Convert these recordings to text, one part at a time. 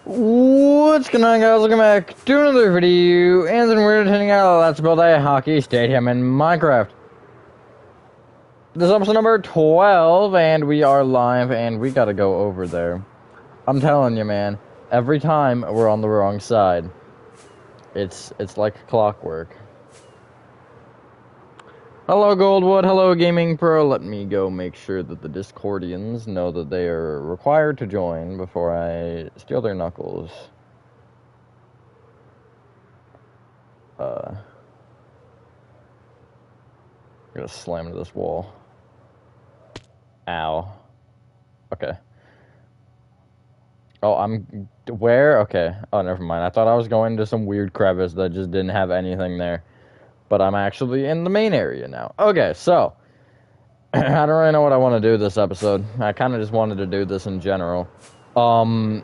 What's going on, guys? Welcome back to another video, and then we're attending out Let's Build a Hockey Stadium in Minecraft. This is episode number 12, and we are live, and we gotta go over there. I'm telling you, man, every time we're on the wrong side. It's like clockwork. Hello, Goldwood. Hello, Gaming Pro. Let me go make sure that the Discordians know that they are required to join before I steal their knuckles. I'm gonna slam into this wall. Ow. Okay. Oh, where? Okay. Oh, never mind. I thought I was going to some weird crevice that just didn't have anything there. But I'm actually in the main area now. Okay, so. I don't really know what I want to do this episode. I kind of just wanted to do this in general. I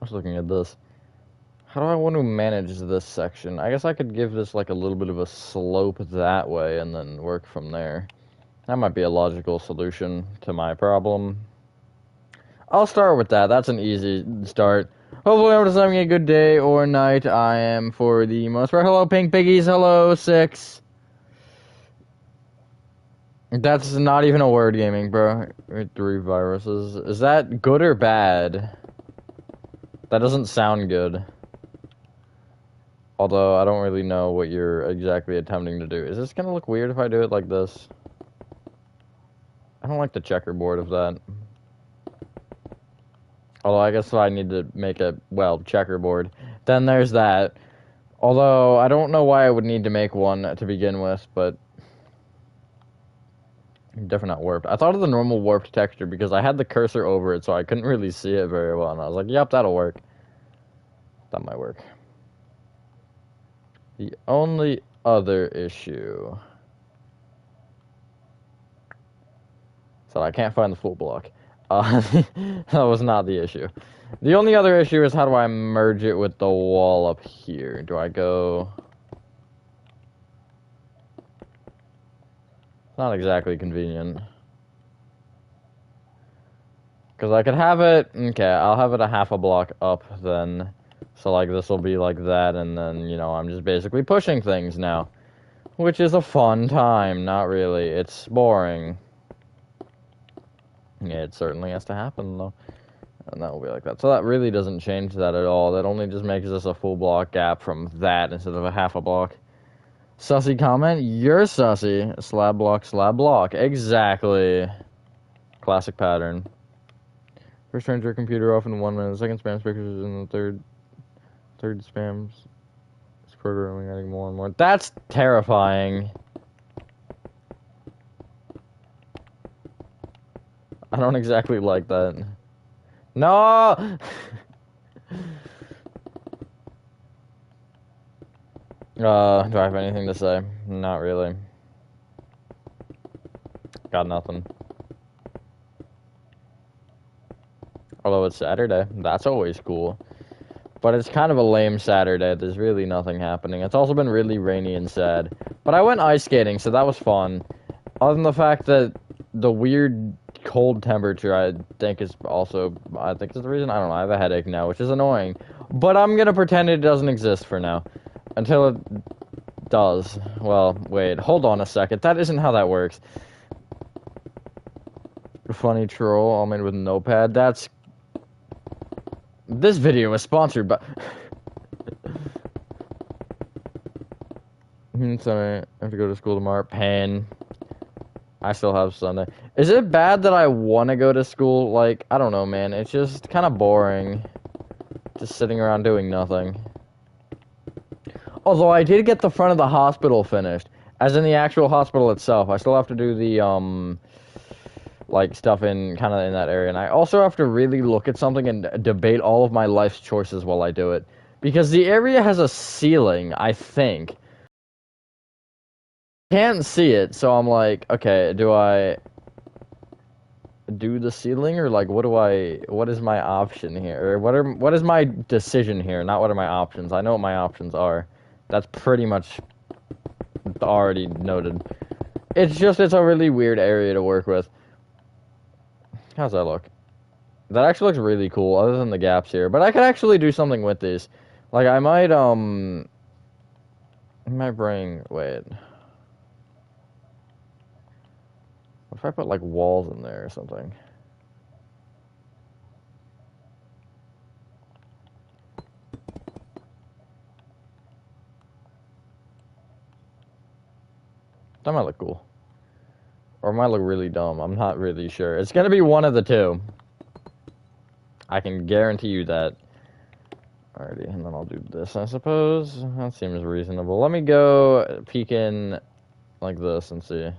was looking at this. How do I want to manage this section? I guess I could give this like a little bit of a slope that way and then work from there. That might be a logical solution to my problem. I'll start with that. That's an easy start. Hopefully I'm just having a good day or night. I am for the most part. Hello, Pink Piggies. Hello, 6. That's not even a word, Gaming, bro. 3 viruses. Is that good or bad? That doesn't sound good. Although, I don't really know what you're exactly attempting to do. Is this gonna look weird if I do it like this? I don't like the checkerboard of that. Although, I guess I need to make a, well, checkerboard. Then there's that. Although, I don't know why I would need to make one to begin with, but... Definitely not warped. I thought of the normal warped texture because I had the cursor over it, so I couldn't really see it very well. And I was like, yep, that'll work. That might work. The only other issue... So I can't find the full block. That was not the issue. The only other issue is how do I merge it with the wall up here? Do I go... It's not exactly convenient. Because I could have it... Okay, I'll have it a half a block up then. So, like, this will be like that, and then, you know, I'm just basically pushing things now. Which is a fun time. Not really. It's boring. Yeah, it certainly has to happen, though. And that will be like that. So that really doesn't change that at all. That only just makes this a full block gap from that instead of a half a block. Sussy comment? You're sussy. Slab block, slab block. Exactly. Classic pattern. First turns your computer off in 1 minute. The second spam speakers is in the third spams. It's programming adding more and more. That's terrifying. I don't exactly like that. No! Do I have anything to say? Not really. Got nothing. Although it's Saturday. That's always cool. But it's kind of a lame Saturday. There's really nothing happening. It's also been really rainy and sad. But I went ice skating, so that was fun. Other than the fact that the weird cold temperature, I think is the reason. I don't know. I have a headache now, which is annoying. But I'm gonna pretend it doesn't exist for now. Until it does. Well, wait. Hold on a second. That isn't how that works. Funny troll, all made with Notepad. That's... This video is sponsored by... Sorry, I have to go to school tomorrow. Pain. I still have Sunday. Is it bad that I want to go to school? Like, I don't know, man. It's just kind of boring. Just sitting around doing nothing. Although I did get the front of the hospital finished. As in the actual hospital itself. I still have to do the, like, stuff in, kind of in that area. And I also have to really look at something and debate all of my life's choices while I do it. Because the area has a ceiling, I think. Can't see it, so I'm like, okay, do I do the ceiling, or like, what is my option here? Or what is my decision here? Not what are my options. I know what my options are. That's pretty much already noted. It's a really weird area to work with. How's that look? That actually looks really cool, other than the gaps here. But I could actually do something with these. Like, I might bring, wait. What if I put, like, walls in there or something? That might look cool. Or it might look really dumb. I'm not really sure. It's gonna be one of the two. I can guarantee you that. Alrighty, and then I'll do this, I suppose. That seems reasonable. Let me go peek in like this and see.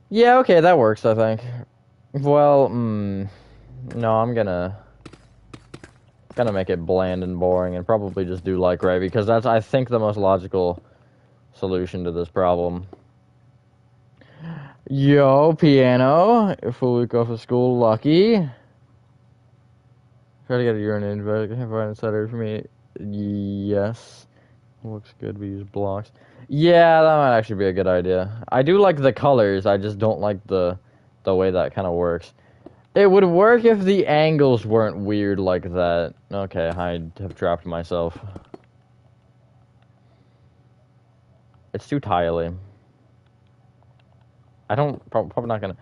Yeah, okay, that works, I think. Well, no, I'm gonna make it bland and boring and probably just do like gray because that's, I think, the most logical solution to this problem. Yo, piano. Full week off of school, lucky. Try to get a urine but have right inside for me. Yes. Looks good, we use blocks. Yeah, that might actually be a good idea. I do like the colors, I just don't like the way that kind of works. It would work if the angles weren't weird like that. Okay, I have trapped myself. It's too tiley. I don't, probably not gonna.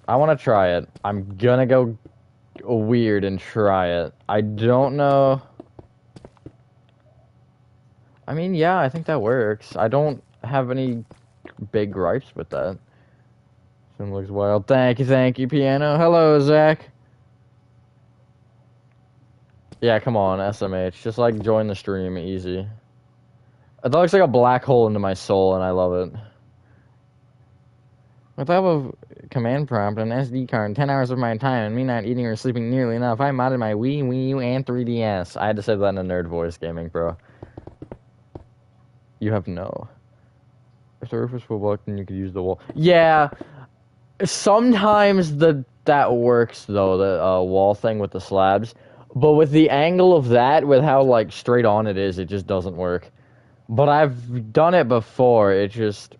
I want to try it. I'm gonna go weird and try it. I don't know. I mean, yeah, I think that works. I don't have any big gripes with that. Sim looks wild. Thank you, piano. Hello, Zach. Yeah, come on, SMH. Just, like, join the stream. Easy. That looks like a black hole into my soul, and I love it. With the help of command prompt and SD card, 10 hours of my time, and me not eating or sleeping nearly enough, I modded my Wii U, and 3DS. I had to say that in a nerd voice, gaming pro. You have no. If the roof was full block, then you could use the wall. Yeah, sometimes that works, though, the wall thing with the slabs. But with the angle of that, with how, like, straight on it is, it just doesn't work. But I've done it before, it just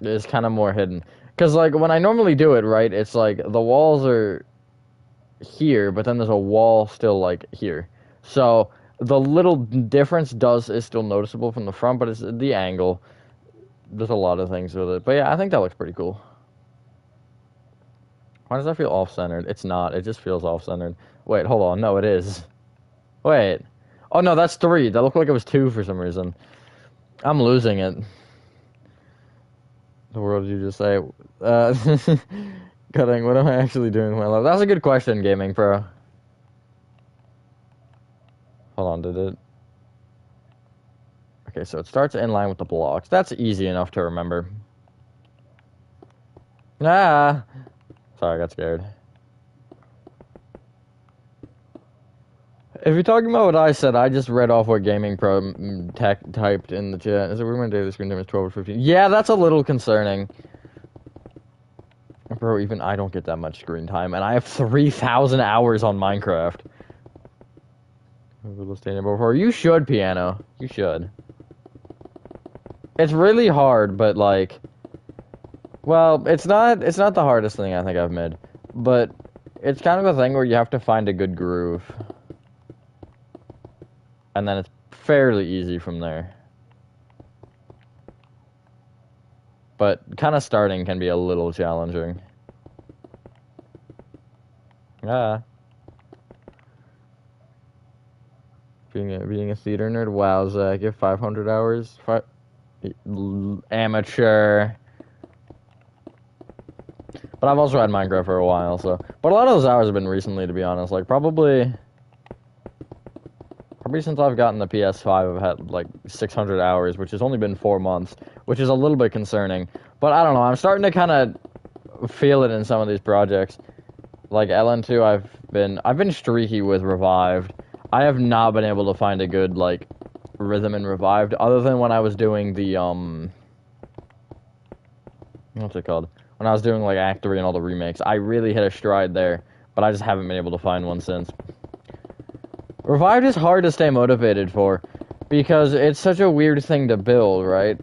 is kind of more hidden. Because, like, when I normally do it, right, it's like the walls are here, but then there's a wall still, like, here. So the little difference is still noticeable from the front, but it's the angle. There's a lot of things with it. But yeah, I think that looks pretty cool. Why does that feel off-centered? It's not. It just feels off-centered. Wait, hold on. No, it is. Wait. Oh, no, that's 3. That looked like it was 2 for some reason. I'm losing it. The world did you just say? Cutting, what am I actually doing with my life? That's a good question, Gaming Pro. Hold on, did it? Okay, so it starts in line with the blocks. That's easy enough to remember. Ah! Sorry, I got scared. If you're talking about what I said, I just read off what Gaming Pro typed in the chat. Is it weird my daily screen time is 12 or 15? Yeah, that's a little concerning. Bro, even I don't get that much screen time, and I have 3,000 hours on Minecraft. You should, piano. You should. It's really hard, but like, well, it's not the hardest thing I think I've made, but it's kind of a thing where you have to find a good groove. And then it's fairly easy from there. But kind of starting can be a little challenging. Ah. Being a theater nerd, wow, Zach, you have 500 hours? Amateur. But I've also had Minecraft for a while, so. But a lot of those hours have been recently, to be honest. Like, probably since I've gotten the PS5, I've had, like, 600 hours, which has only been 4 months, which is a little bit concerning. But I don't know, I'm starting to kind of feel it in some of these projects. Like, LN2, I've been streaky with Revived. I have not been able to find a good, like, rhythm in Revived, other than when I was doing the, what's it called? When I was doing, like, Act 3 and all the remakes. I really hit a stride there, but I just haven't been able to find one since. Revived is hard to stay motivated for. because it's such a weird thing to build, right?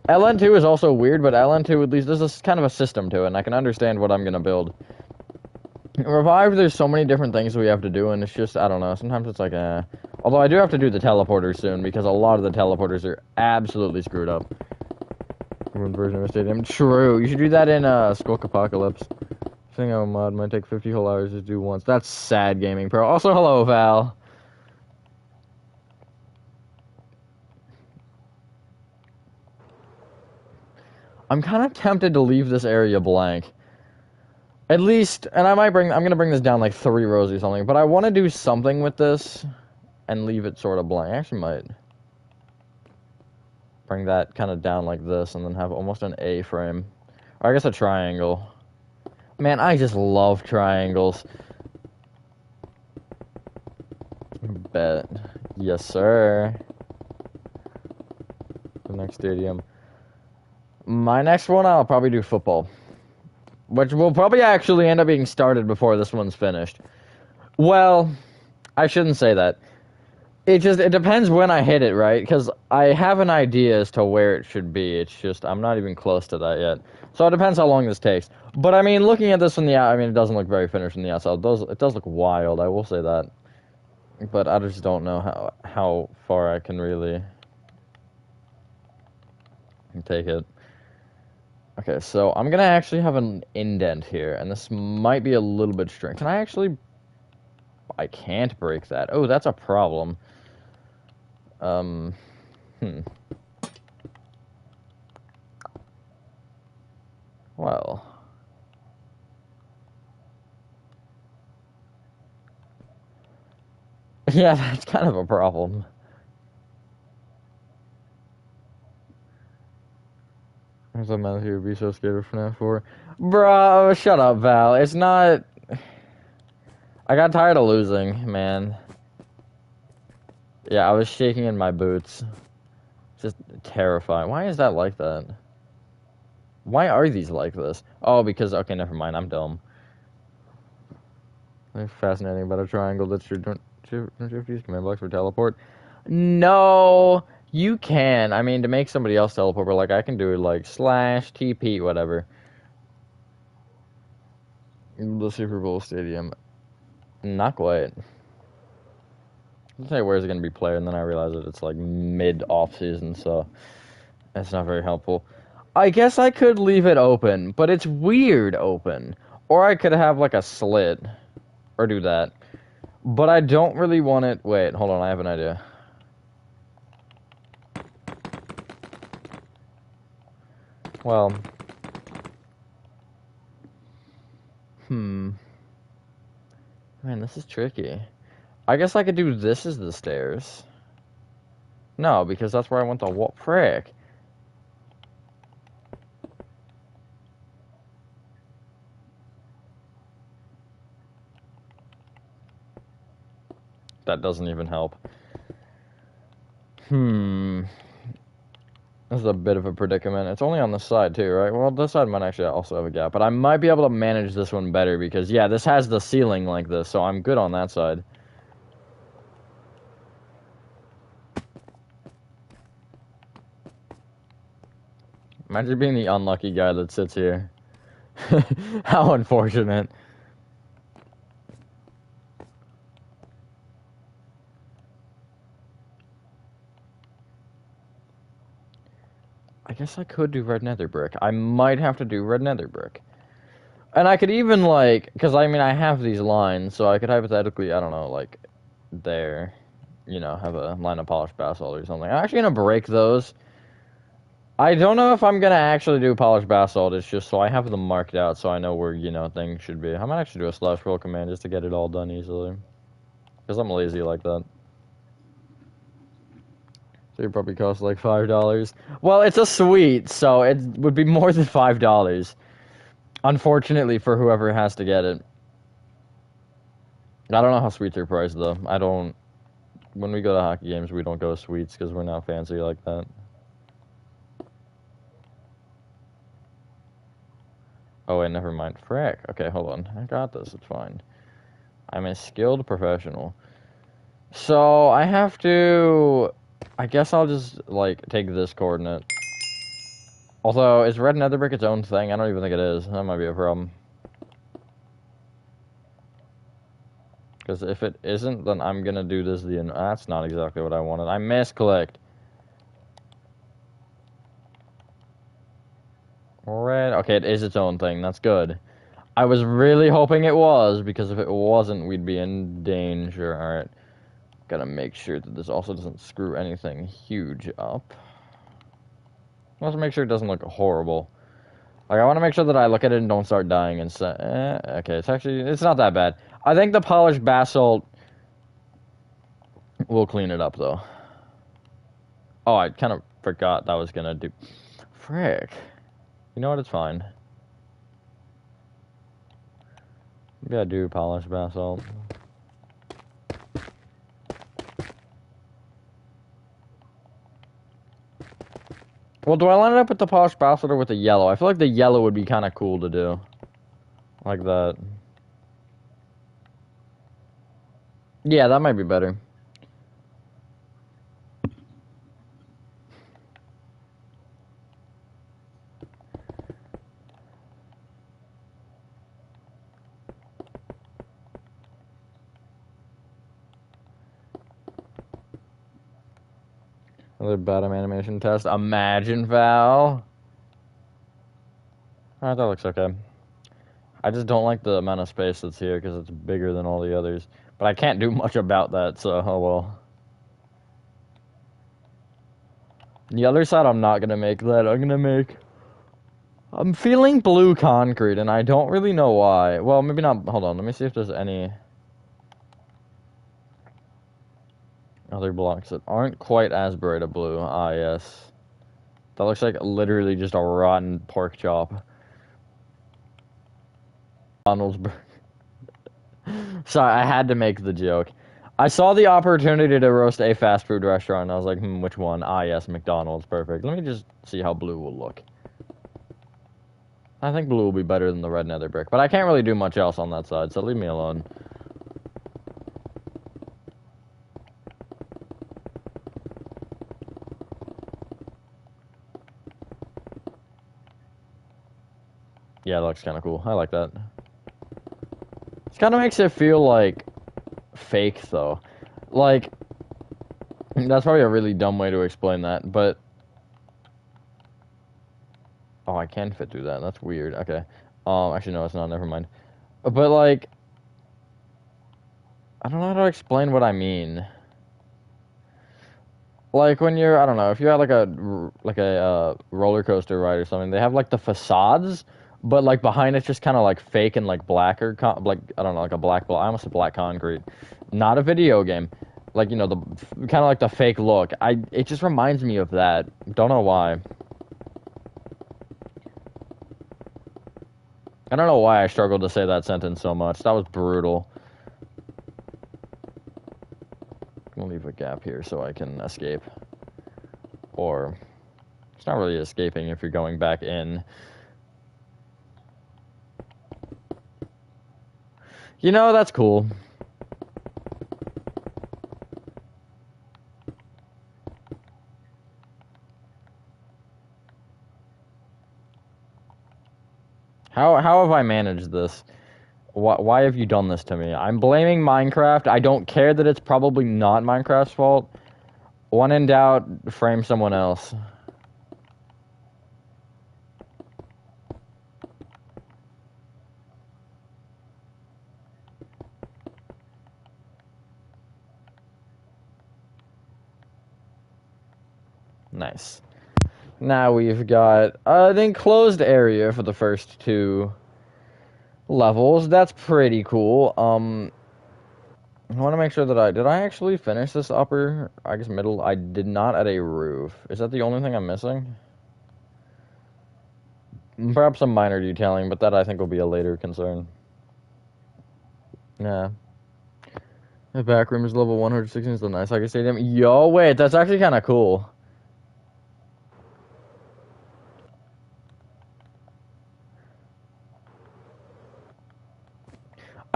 LN2 is also weird, but LN2 at least there's a kind of a system to it, and I can understand what I'm gonna build. Revive, there's so many different things we have to do, and it's just, I don't know, sometimes it's like, Although I do have to do the teleporters soon, because a lot of the teleporters are absolutely screwed up. Ruined version of a stadium. True, you should do that in, Skulk Apocalypse. Thing I mod might take 50 whole hours to do once. That's sad, Gaming Pro. Also, hello, Val. I'm kind of tempted to leave this area blank. At least, and I'm gonna bring this down like 3 rows or something, but I want to do something with this and leave it sort of blank. I actually might bring that kind of down like this and then have almost an A frame. Or I guess a triangle. Man, I just love triangles. Bet. Yes, sir. The next stadium. My next one, I'll probably do football. Which will probably actually end up being started before this one's finished. Well, I shouldn't say that. It depends when I hit it, right? Because I have an idea as to where it should be. It's just, I'm not even close to that yet. So it depends how long this takes. But I mean, looking at this from the out, I mean, it doesn't look very finished from the outside. It does look wild, I will say that. But I just don't know how far I can really take it. Okay, so I'm gonna actually have an indent here, and this might be a little bit strange. Can I actually... I can't break that. Oh, that's a problem. Well. Yeah, that's kind of a problem. There's a man who would be so scared of FNAF 4. Bro, shut up, Val. It's not... I got tired of losing, man. Yeah, I was shaking in my boots. Just terrifying. Why is that like that? Why are these like this? Oh, because... Okay, never mind. I'm dumb. It's fascinating about a triangle. That's true. Don't you have to use command blocks for teleport? No, you can. I mean, to make somebody else teleport, but like I can do it like slash TP, whatever. The Super Bowl stadium. Not quite. I'll tell you where it's going to be played, and then I realize that it's like mid-off season, so that's not very helpful. I guess I could leave it open, but it's weird open. Or I could have like a slit, or do that. But I don't really want it... Wait, hold on, I have an idea. Well... Man, this is tricky. I guess I could do this as the stairs. No, because that's where I want the wall. Frick. That doesn't even help. This is a bit of a predicament. It's only on the side too, right? Well, this side might actually also have a gap, but I might be able to manage this one better because, yeah, this has the ceiling like this, so I'm good on that side. Imagine being the unlucky guy that sits here. How unfortunate. I guess I could do red nether brick. I might have to do red nether brick. And I could even, like, because, I mean, I have these lines, so I could hypothetically, I don't know, like, there, you know, have a line of polished basalt or something. I'm actually going to break those. I don't know if I'm going to actually do polished basalt. It's just so I have them marked out so I know where, you know, things should be. I might actually do a slash roll command just to get it all done easily. Because I'm lazy like that. So it probably costs like $5. Well, it's a suite, so it would be more than $5. Unfortunately for whoever has to get it. I don't know how suites are priced, though. I don't... When we go to hockey games, we don't go to suites because we're not fancy like that. Oh, wait, never mind. Frick. Okay, hold on. I got this. It's fine. I'm a skilled professional. So, I have to... I guess I'll just, like, take this coordinate. Although, is red nether brick its own thing? I don't even think it is. That might be a problem. Because if it isn't, then I'm gonna do this that's not exactly what I wanted. I misclicked. Red. Okay, it is its own thing. That's good. I was really hoping it was, because if it wasn't, we'd be in danger. Alright. Gotta make sure that this also doesn't screw anything huge up. Let's make sure it doesn't look horrible. Like, I want to make sure that I look at it and don't start dying and say, okay, it's not that bad. I think the polished basalt will clean it up, though. Oh, I kind of forgot that was gonna do... Frick. You know what, it's fine. Maybe I do polished basalt. Well, do I line it up with the polished basalt or with the yellow? I feel like the yellow would be kind of cool to do. Like that. Yeah, that might be better. Another bottom animation test. Imagine, Val. Alright, that looks okay. I just don't like the amount of space that's here because it's bigger than all the others. But I can't do much about that, so oh well. The other side, I'm not gonna make that. I'm feeling blue concrete, and I don't really know why. Well, maybe not. Hold on, let me see if there's any other blocks that aren't quite as bright a blue. Ah, yes. That looks like literally just a rotten pork chop. Donald's burger. Sorry, I had to make the joke. I saw the opportunity to roast a fast food restaurant, and I was like, which one? Ah, yes, McDonald's. Perfect. Let me just see how blue will look. I think blue will be better than the red nether brick, but I can't really do much else on that side, so leave me alone. Yeah, that looks kind of cool. I like that. It kind of makes it feel like fake, though. Like, that's probably a really dumb way to explain that, but... Oh, I can fit through that. That's weird. Okay. Actually, no, it's not. Never mind. But, like... I don't know how to explain what I mean. Like, when you're... I don't know. If you had, like, a roller coaster ride or something, they have, like, the facades, but, like, behind it's just kind of, like, fake and, like, blacker... like, I don't know, like a black... I almost said black concrete. Not a video game. Like, you know, the kind of like the fake look. It just reminds me of that. Don't know why. I don't know why I struggled to say that sentence so much. That was brutal. I'm gonna leave a gap here so I can escape. Or, it's not really escaping if you're going back in. You know, that's cool. How have I managed this? Why have you done this to me? I'm blaming Minecraft. I don't care that it's probably not Minecraft's fault. When in doubt, frame someone else. Nice. Now we've got an enclosed area for the first two levels. That's pretty cool. I want to make sure that did I actually finish this upper, I guess middle? I did not at a roof. Is that the only thing I'm missing? Perhaps some minor detailing, but that I think will be a later concern. Yeah. The back room is level 116, is the Nice Hockey Stadium. Yo, wait, that's actually kind of cool.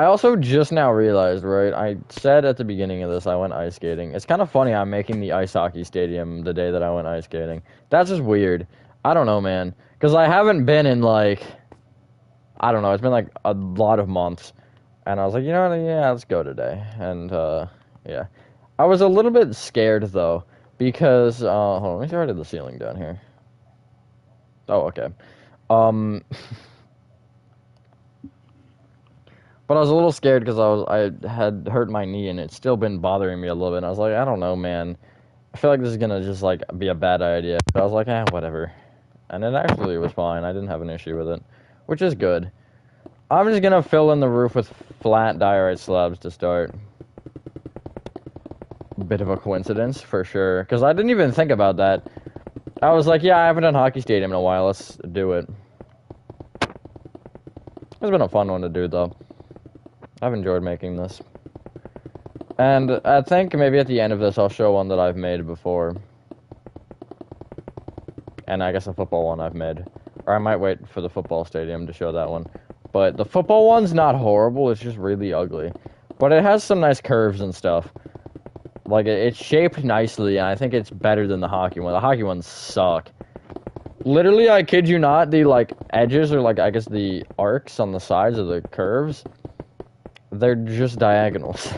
I also just now realized, right? I said at the beginning of this I went ice skating. It's kind of funny I'm making the ice hockey stadium the day that I went ice skating. That's just weird. I don't know, man. Because I haven't been in, like, I don't know. It's been, like, a lot of months. And I was like, you know what? Yeah, let's go today. And, yeah. I was a little bit scared, though. Because, hold on. Let me see if I did the ceiling down here. Oh, okay. But I was a little scared because I had hurt my knee and it's still been bothering me a little bit. And I was like, I don't know, man. I feel like this is gonna just like be a bad idea. But I was like, whatever. And it actually was fine. I didn't have an issue with it, which is good. I'm just gonna fill in the roof with flat diorite slabs to start. Bit of a coincidence for sure, because I didn't even think about that. I was like, yeah, I haven't done Hockey Stadium in a while. Let's do it. It's been a fun one to do though. I've enjoyed making this. And I think maybe at the end of this I'll show one that I've made before. And I guess a football one I've made. Or I might wait for the football stadium to show that one. But the football one's not horrible, it's just really ugly. But it has some nice curves and stuff. Like, it's shaped nicely, and I think it's better than the hockey one. The hockey ones suck. Literally, I kid you not, the, like, edges, or, like, I guess the arcs on the sides of the curves, they're just diagonals.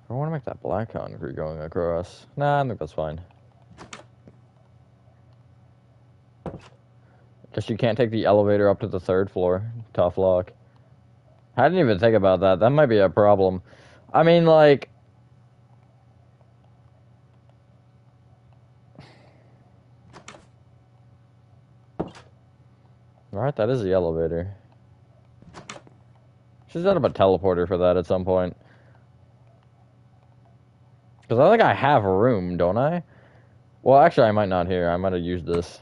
I want to make that black concrete going across. Nah, I think that's fine. Guess you can't take the elevator up to the 3rd floor. Tough luck. I didn't even think about that. That might be a problem. I mean, like... Alright, that is the elevator. Should set up a teleporter for that at some point. Because I think I have room, don't I? Well, actually, I might not here. I might have used this.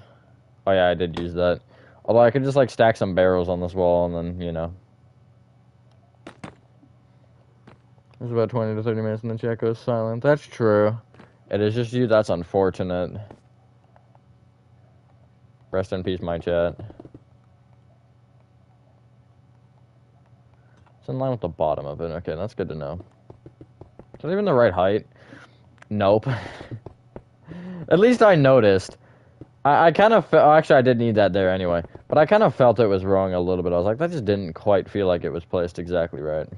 Oh, yeah, I did use that. Although I could just, like, stack some barrels on this wall and then, you know. There's about 20 to 30 minutes and the chat goes silent. That's true. It is just you. That's unfortunate. Rest in peace, my chat. It's in line with the bottom of it. Okay, that's good to know. Is that even the right height? Nope. At least I noticed. I kind of felt... Actually, I did need that there anyway. But I kind of felt it was wrong a little bit. I was like, that just didn't quite feel like it was placed exactly right.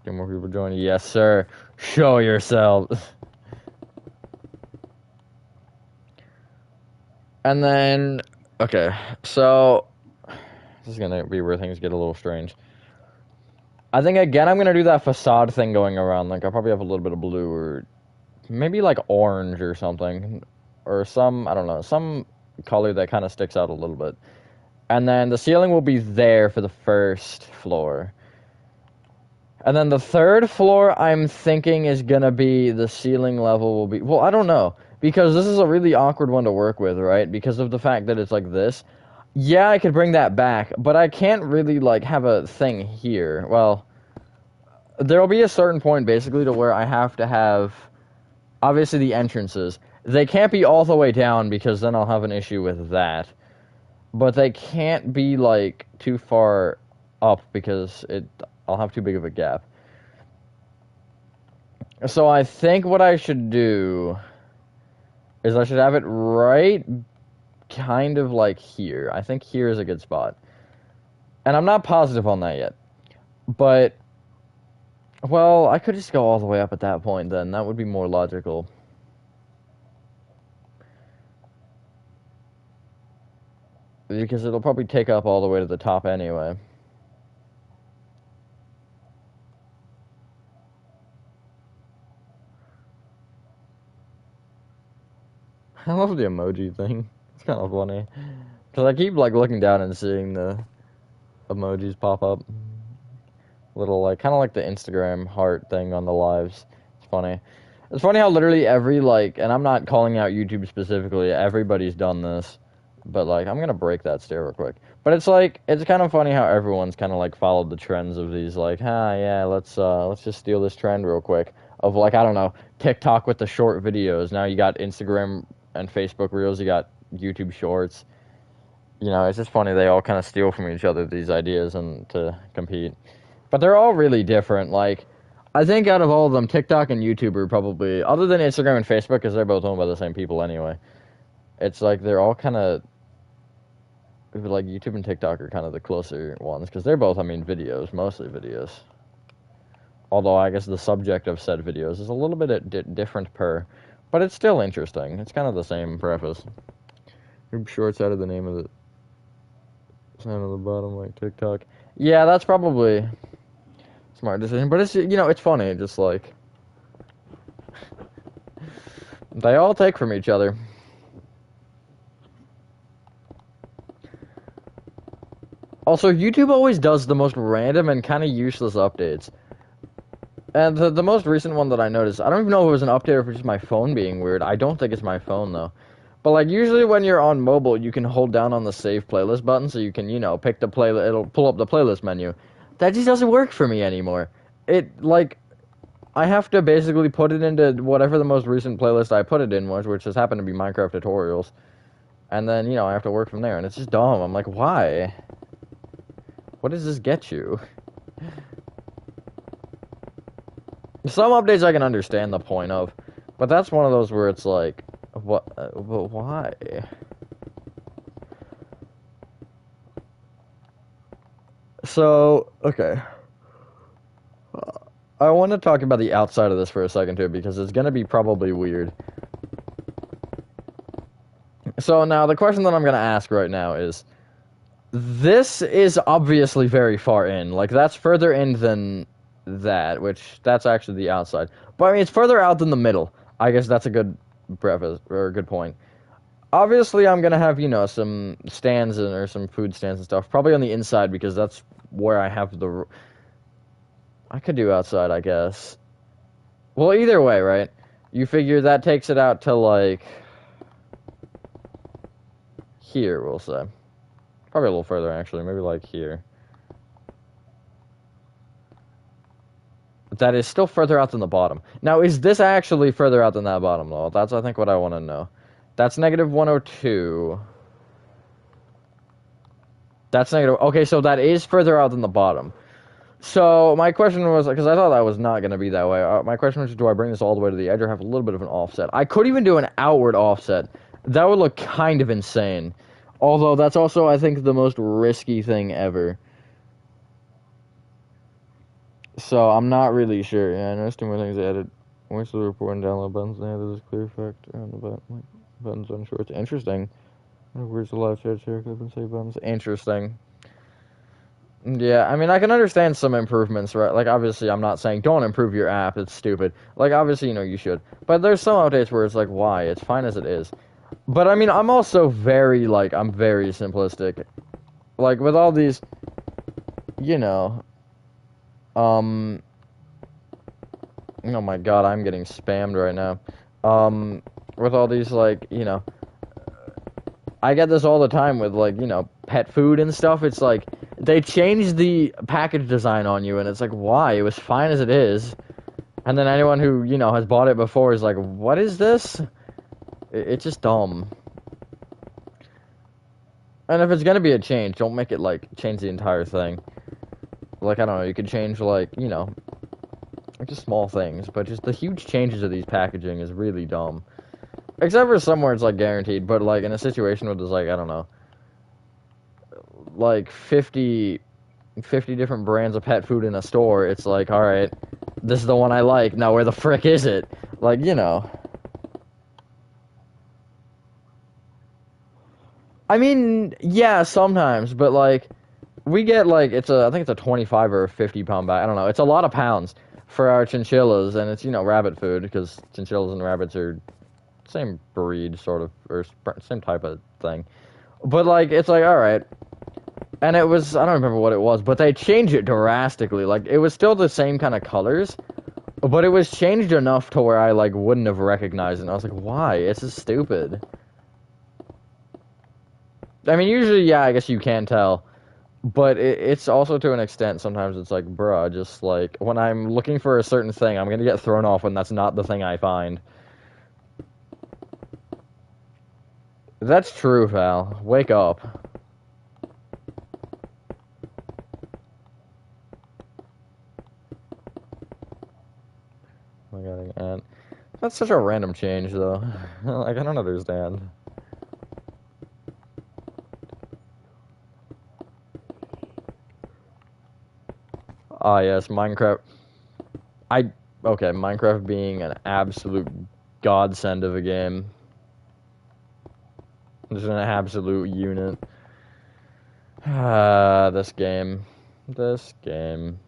Get more people joining. Yes, sir. Show yourselves. And then... Okay, so... This is gonna be where things get a little strange. I think, again, I'm gonna do that facade thing going around. Like, I'll probably have a little bit of blue or... Maybe, like, orange or something. Or some, I don't know, some color that kind of sticks out a little bit. And then the ceiling will be there for the 1st floor. And then the 3rd floor, I'm thinking, is gonna be... The ceiling level will be... Well, I don't know. Because this is a really awkward one to work with, right? Because of the fact that it's like this. Yeah, I could bring that back, but I can't really, like, have a thing here. Well, there'll be a certain point, basically, to where I have to have, obviously, the entrances. They can't be all the way down, because then I'll have an issue with that. But they can't be, like, too far up, because I'll have too big of a gap. So I think what I should do is I should have it right... kind of like here. I think here is a good spot. And I'm not positive on that yet. But, well, I could just go all the way up at that point then. That would be more logical. Because it'll probably take up all the way to the top anyway. I love the emoji thing. It's kind of funny. Because I keep, like, looking down and seeing the emojis pop up. Little, like, kind of like the Instagram heart thing on the lives. It's funny. It's funny how literally every, like, and I'm not calling out YouTube specifically, everybody's done this. But like, I'm gonna break that stair real quick. But it's like, it's kind of funny how everyone's kind of like followed the trends of these like, yeah, let's just steal this trend real quick of like, I don't know, TikTok with the short videos. Now you got Instagram and Facebook Reels. You got YouTube Shorts. You know, it's just funny they all kind of steal from each other these ideas and to compete. But they're all really different. Like, I think out of all of them, TikTok and YouTube are probably, other than Instagram and Facebook, because they're both owned by the same people anyway. It's like they're all kind of like YouTube and TikTok are kind of the closer ones because they're both, I mean, videos, mostly videos. Although I guess the subject of said videos is a little bit different per, but it's still interesting. It's kind of the same preface. YouTube Shorts out of the name of the sign on the bottom like TikTok. Yeah, that's probably a smart decision, but it's, you know, it's funny. Just like they all take from each other. Also, YouTube always does the most random and kind of useless updates. And the most recent one that I noticed, I don't even know if it was an update or if it's just my phone being weird. I don't think it's my phone, though. But, like, usually when you're on mobile, you can hold down on the Save Playlist button so you can, you know, pick the playlist. It'll pull up the playlist menu. That just doesn't work for me anymore. It, like, I have to basically put it into whatever the most recent playlist I put it in was, which just happened to be Minecraft tutorials. And then, you know, I have to work from there. And it's just dumb. I'm like, why? What does this get you? Some updates I can understand the point of, but that's one of those where it's like, what? But why? So, okay. I want to talk about the outside of this for a second too, because it's going to be probably weird. So now the question that I'm going to ask right now is, this is obviously very far in. Like, that's further in than that, which that's actually the outside. But I mean, it's further out than the middle. I guess that's a good preface or a good point. Obviously, I'm gonna have, you know, some stands or some food stands and stuff. Probably on the inside because that's where I have the. I could do outside, I guess. Well, either way, right? You figure that takes it out to like here, we'll say. Probably a little further, actually. Maybe like here. That is still further out than the bottom. Now, is this actually further out than that bottom, though? That's, I think, what I want to know. That's negative 102. That's negative... Okay, so that is further out than the bottom. So, my question was... Because I thought that was not going to be that way. My question was, do I bring this all the way to the edge or have a little bit of an offset? I could even do an outward offset. That would look kind of insane. Although, that's also, I think, the most risky thing ever. So, I'm not really sure. Yeah, I noticed two more things I added. Voice of the report and download buttons. They added this clear effect on the button. Buttons on shorts. Interesting. Where's the left edge here? Clip and save buttons. Interesting. Yeah, I mean, I can understand some improvements, right? Like, obviously, I'm not saying don't improve your app. It's stupid. Like, obviously, you know, you should. But there's some updates where it's like, why? It's fine as it is. But, I mean, I'm also very, like, I'm very simplistic. Like, with all these, you know, oh my god, I'm getting spammed right now. With all these, like, you know, I get this all the time with, like, you know, pet food and stuff. It's like, they changed the package design on you, and it's like, why? It was fine as it is. And then anyone who, you know, has bought it before is like, what is this? It's just dumb. And if it's gonna be a change, don't make it, like, change the entire thing. Like, I don't know, you could change, like, you know, just small things, but just the huge changes of these packaging is really dumb. Except for somewhere it's, like, guaranteed, but, like, in a situation where there's, like, I don't know, like, 50 different brands of pet food in a store, it's like, alright, this is the one I like, now where the frick is it? Like, you know. I mean, yeah, sometimes, but, like, we get, like, I think it's a 25 or a 50 pound bag, I don't know, it's a lot of pounds for our chinchillas, and it's, you know, rabbit food, because chinchillas and rabbits are same breed, sort of, or same type of thing. But, like, it's like, alright. And it was, I don't remember what it was, but they changed it drastically. Like, it was still the same kind of colors, but it was changed enough to where I, like, wouldn't have recognized it. And I was like, why? It's just stupid. I mean, usually, yeah, I guess you can tell. But it's also to an extent, sometimes it's like, bruh, just like, when I'm looking for a certain thing, I'm gonna get thrown off when that's not the thing I find. That's true, Val. Wake up. Oh my god, and that's such a random change, though. Like, I don't understand. Ah, yes, Minecraft. I okay, Minecraft being an absolute godsend of a game. Just an absolute unit. Ah, this game. This game.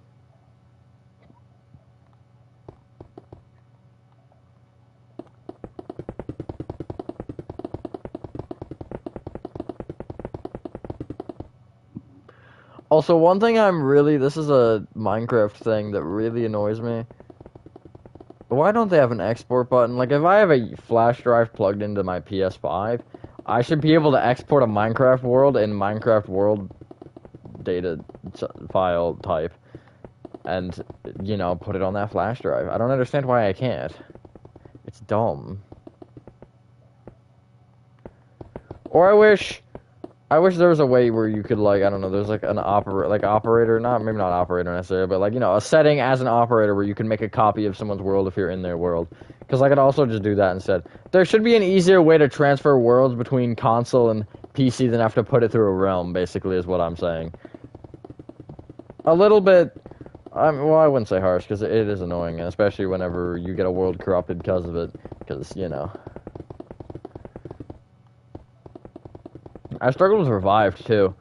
Also, one thing this is a Minecraft thing that really annoys me. Why don't they have an export button? Like, if I have a flash drive plugged into my PS5, I should be able to export a Minecraft world in Minecraft world data file type and, you know, put it on that flash drive. I don't understand why I can't. It's dumb. Or I wish there was a way where you could, like, I don't know, there's like an operator, maybe not operator necessarily, but like, you know, a setting as an operator where you can make a copy of someone's world if you're in their world. Because I could also just do that instead. There should be an easier way to transfer worlds between console and PC than have to put it through a realm, basically, is what I'm saying. A little bit, well, I wouldn't say harsh, because it is annoying, and especially whenever you get a world corrupted because of it, because, you know. I struggled with Revived too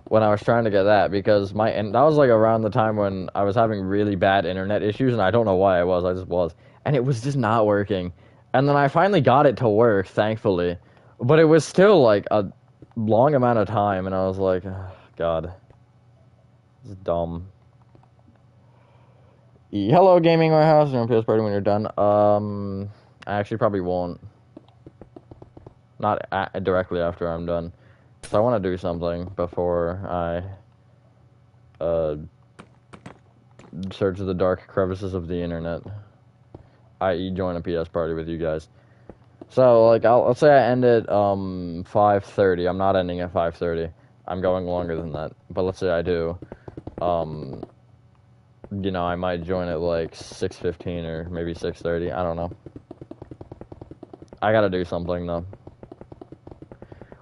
when I was trying to get that because that was like around the time when I was having really bad internet issues and I don't know why I just was. And it was just not working. And then I finally got it to work, thankfully. But it was still like a long amount of time and I was like, oh, God. It's dumb. Hello, Gaming Warehouse. You're on PS Party when you're done. I actually probably won't. Not directly after I'm done. So I want to do something before I search the dark crevices of the internet, i.e. join a PS party with you guys. So like let's say I end at 5:30. I'm not ending at 5:30. I'm going longer than that. But let's say I do. You know, I might join at like 6:15 or maybe 6:30. I don't know. I gotta do something though.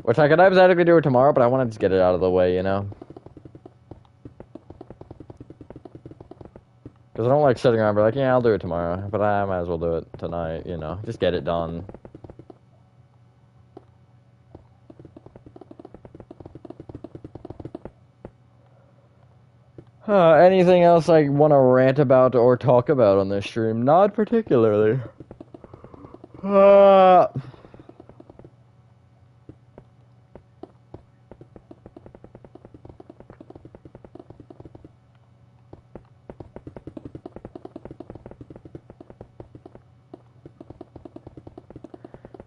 Which I could hypothetically do it tomorrow, but I want to just get it out of the way, you know? Because I don't like sitting around and be like, yeah, I'll do it tomorrow. But I might as well do it tonight, you know? Just get it done. Anything else I want to rant about or talk about on this stream? Not particularly.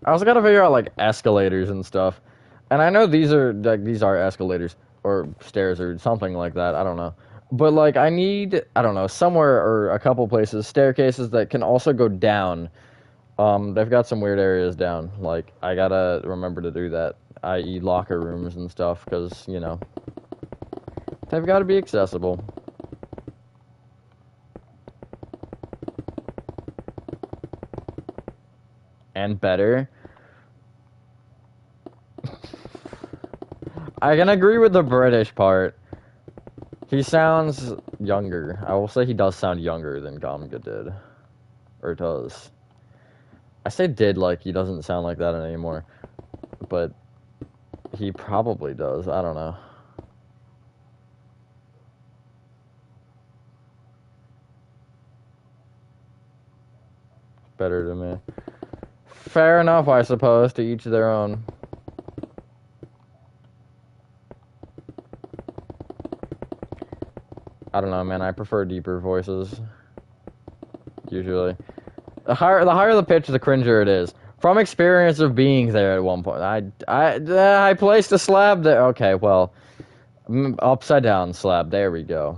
I also gotta figure out like escalators and stuff. And I know these are escalators or stairs or something like that. I don't know. But like I need, I don't know, somewhere or a couple places staircases that can also go down. They've got some weird areas down. Like I gotta remember to do that, i.e. locker rooms and stuff, because you know they've got to be accessible. And better. I can agree with the British part. He sounds younger. I will say he does sound younger than Gamga did. Or does. I say did like he doesn't sound like that anymore. But he probably does. I don't know. Better to me. Fair enough, I suppose. To each their own. I don't know, man. I prefer deeper voices. Usually. The higher the pitch, the cringier it is. From experience of being there at one point, I placed a slab there. Okay, well, upside down slab. There we go.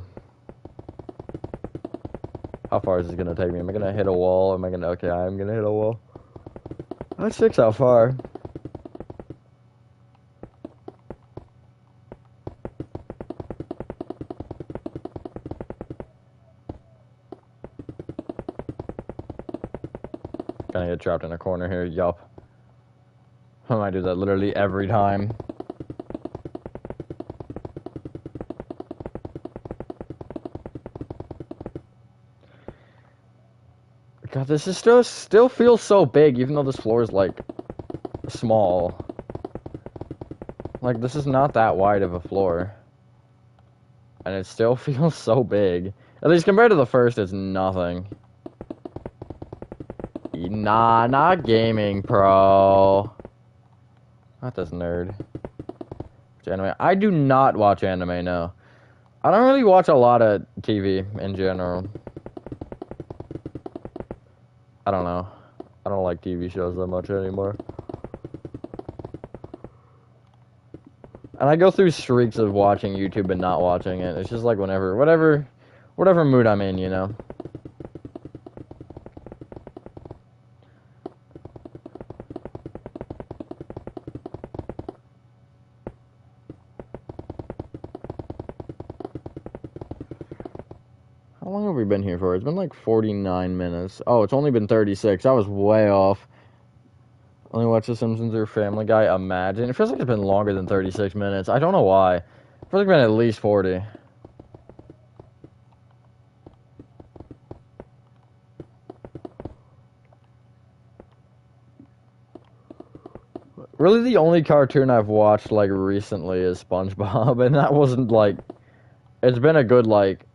How far is this gonna take me? Am I gonna hit a wall? Am I gonna? Okay, I'm gonna hit a wall. That sticks out far. Gonna get trapped in a corner here. Yup. I might do that literally every time. God, this is still feels so big, even though this floor is like small. Like, this is not that wide of a floor, and it still feels so big. At least compared to the first, it's nothing. Nah, not gaming, pro. Not this nerd. Anime. I do not watch anime, no. I don't really watch a lot of TV in general. I don't know. I don't like TV shows that much anymore. And I go through streaks of watching YouTube and not watching it. It's just like whatever mood I'm in, you know? How long have we been here for? It's been like 49 minutes. Oh, it's only been 36. I was way off. Only watch The Simpsons or Family Guy. Imagine. It feels like it's been longer than 36 minutes. I don't know why. It feels like it's been at least 40. Really, the only cartoon I've watched, like, recently is SpongeBob, and that wasn't, like... It's been a good, like...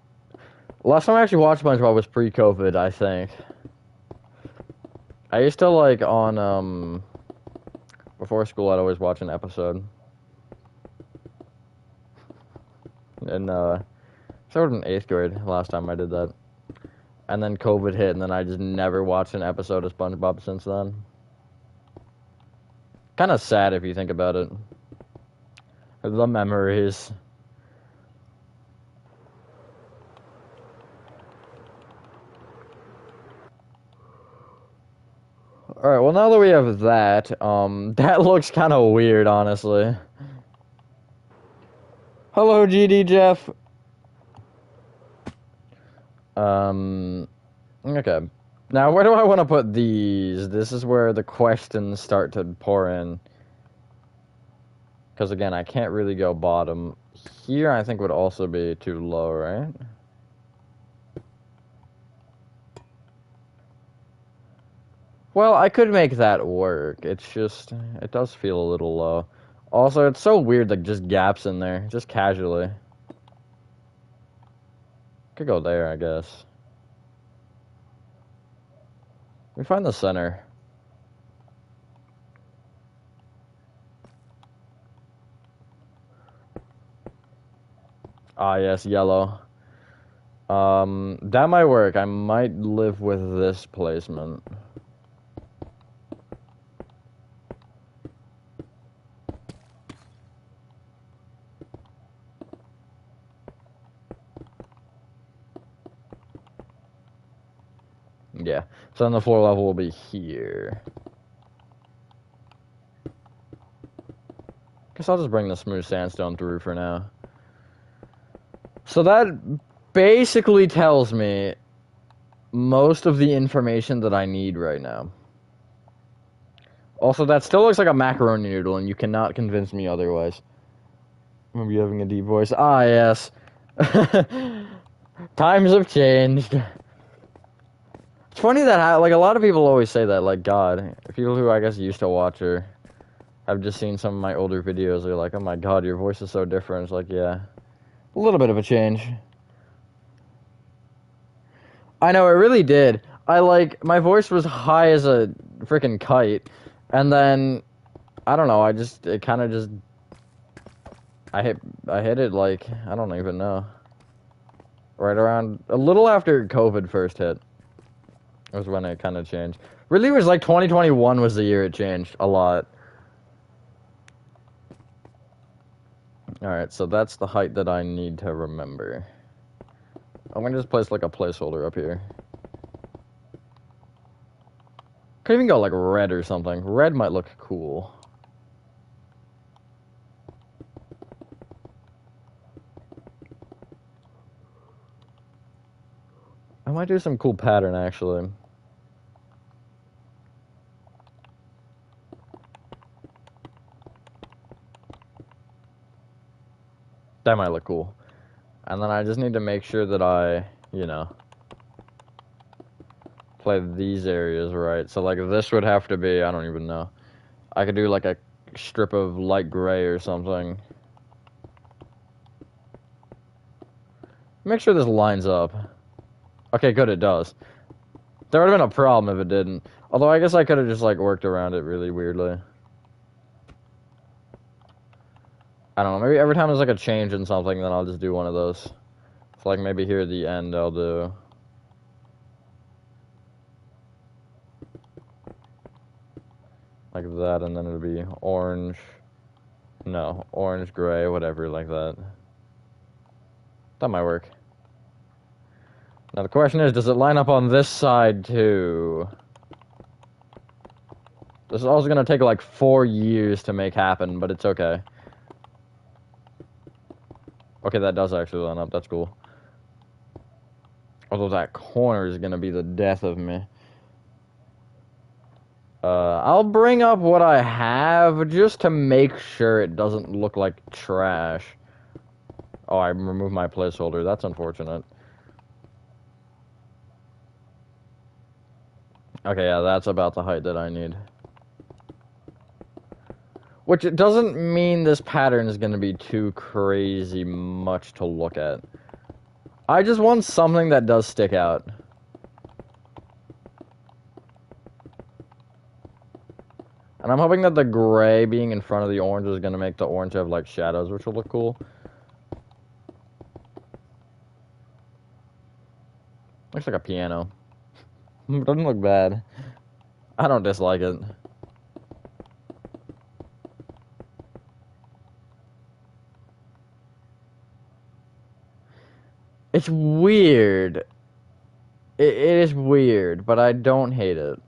Last time I actually watched SpongeBob was pre-COVID, I think. I used to, like, on, before school, I'd always watch an episode. And, started in 8th grade, last time I did that. And then COVID hit, and then I just never watched an episode of SpongeBob since then. Kind of sad if you think about it. The memories. Alright, well now that we have that, that looks kind of weird, honestly. Hello, GD Jeff. Okay. Now, where do I want to put these? This is where the questions start to pour in. Because, again, I can't really go bottom. Here, I think, would also be too low, right? Well, I could make that work. It's just, it does feel a little low. Also, it's so weird, like, just gaps in there. Just casually. Could go there, I guess. We find the center. Ah, yes, yellow. That might work. I might live with this placement. Yeah. So then the floor level will be here. Guess I'll just bring the smooth sandstone through for now. So that basically tells me most of the information that I need right now. Also, that still looks like a macaroni noodle, and you cannot convince me otherwise. Maybe having a deep voice. Ah, yes. Times have changed. It's funny that, like, a lot of people always say that, like, God, people who I guess used to watch or have just seen some of my older videos, they're like, oh my God, your voice is so different. It's like, yeah, a little bit of a change. I know, it really did. My voice was high as a freaking kite, and then, I don't know, it kind of just, I hit it, like, I don't even know. Right around, a little after COVID first hit. Was when it kind of changed. Really, it was like 2021 was the year it changed a lot. Alright, so that's the height that I need to remember. I'm gonna just place like a placeholder up here. Could even go like red or something. Red might look cool. I might do some cool pattern actually. That might look cool. And then I just need to make sure that I, you know, play these areas right. So like this would have to be, I don't even know. I could do like a strip of light gray or something. Make sure this lines up. Okay, good, it does. There would have been a problem if it didn't. Although I guess I could have just like worked around it really weirdly. I don't know, maybe every time there's like a change in something, then I'll just do one of those. So like maybe here at the end I'll do... like that, and then it'll be orange. No, orange, gray, whatever, like that. That might work. Now the question is, does it line up on this side too? This is also gonna take like 4 years to make happen, but it's okay. Okay, that does actually line up, that's cool. Although that corner is gonna be the death of me. I'll bring up what I have just to make sure it doesn't look like trash. Oh, I removed my placeholder. That's unfortunate. Okay, yeah, that's about the height that I need. Which it doesn't mean this pattern is going to be too crazy much to look at. I just want something that does stick out. And I'm hoping that the gray being in front of the orange is going to make the orange have, like, shadows, which will look cool. Looks like a piano. It doesn't look bad. I don't dislike it. It's weird. It is weird, but I don't hate it.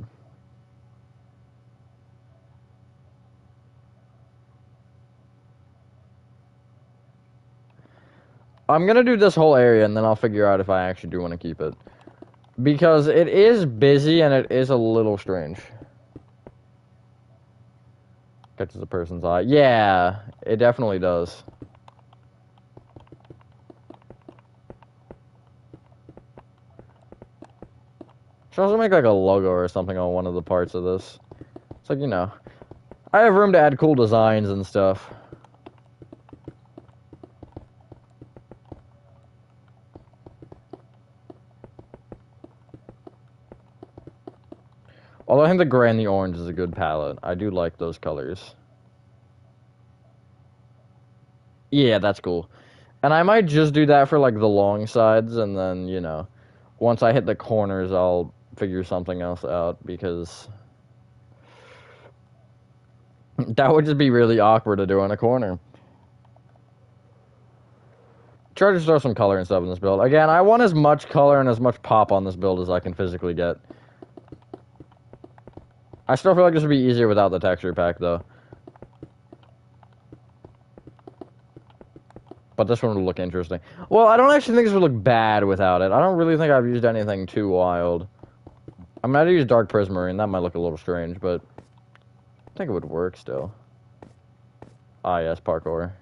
I'm gonna do this whole area, and then I'll figure out if I actually do want to keep it. Because it is busy, and it is a little strange. Catches a person's eye. Yeah, it definitely does. Should also make like a logo or something on one of the parts of this. It's like, you know, I have room to add cool designs and stuff. Although I think the gray and the orange is a good palette. I do like those colors. Yeah, that's cool. And I might just do that for like the long sides, and then, you know, once I hit the corners, I'll figure something else out, because that would just be really awkward to do on a corner. Try to throw some color and stuff in this build. Again, I want as much color and as much pop on this build as I can physically get. I still feel like this would be easier without the texture pack, though. But this one would look interesting. Well, I don't actually think this would look bad without it. I don't really think I've used anything too wild. I mean, I'd use Dark Prismarine. That might look a little strange, but I think it would work still. Ah, yes, parkour.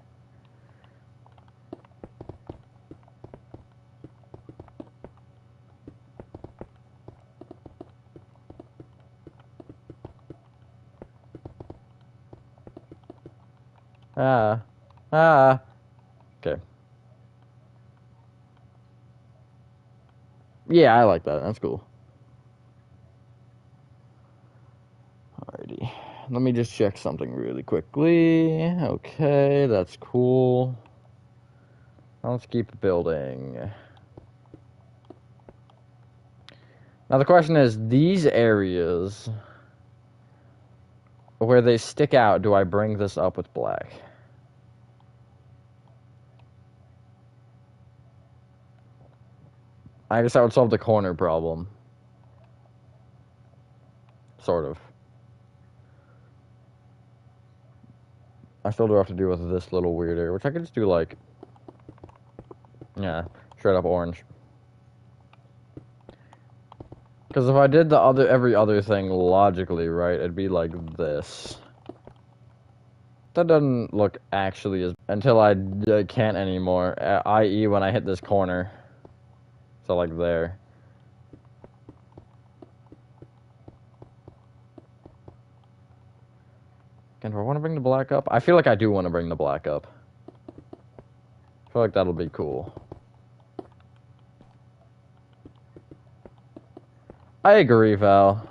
Ah. Ah. Okay. Yeah, I like that. That's cool. Alrighty. Let me just check something really quickly. Okay, that's cool. Let's keep building. Now the question is, these areas where they stick out, do I bring this up with black? I guess that would solve the corner problem. Sort of. I still do have to deal with this little weird area, which I could just do like, yeah, straight up orange. Because if I did the every other thing logically, right, it'd be like this. That doesn't look actually as... Until I can't anymore, i.e. when I hit this corner. So like there. Again, do I want to bring the black up? I feel like I do want to bring the black up. I feel like that'll be cool. I agree, Val.